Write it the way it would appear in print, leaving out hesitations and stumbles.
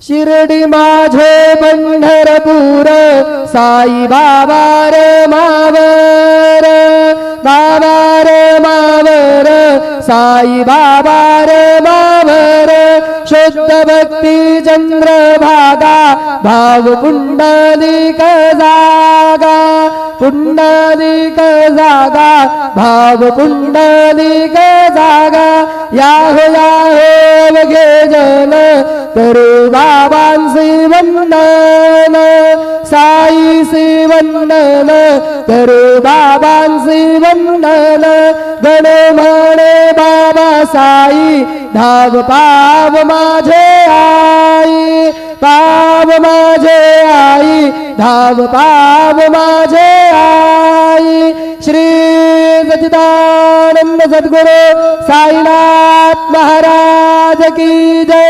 शिर्डी माझे पंढरपूर साई बाबा रे मावर बाबा रे मावर साई बाबा रे मावर शुद्ध भक्ती चंद्रभागा भाव पुंडलिक जागा पुंडलिक जागा भाव पुंडलिक जागा याहो अवघे जन करू बाबांचे वंदन साईचे वंदन करू बाबांचे वंदन गण म्हणे बाबा साई धाव पाव माझे आई पाव माझे आई धाव पाव माझे आई श्री सच्चिदानंद सद्गुरु साईनाथ महाराज की जय।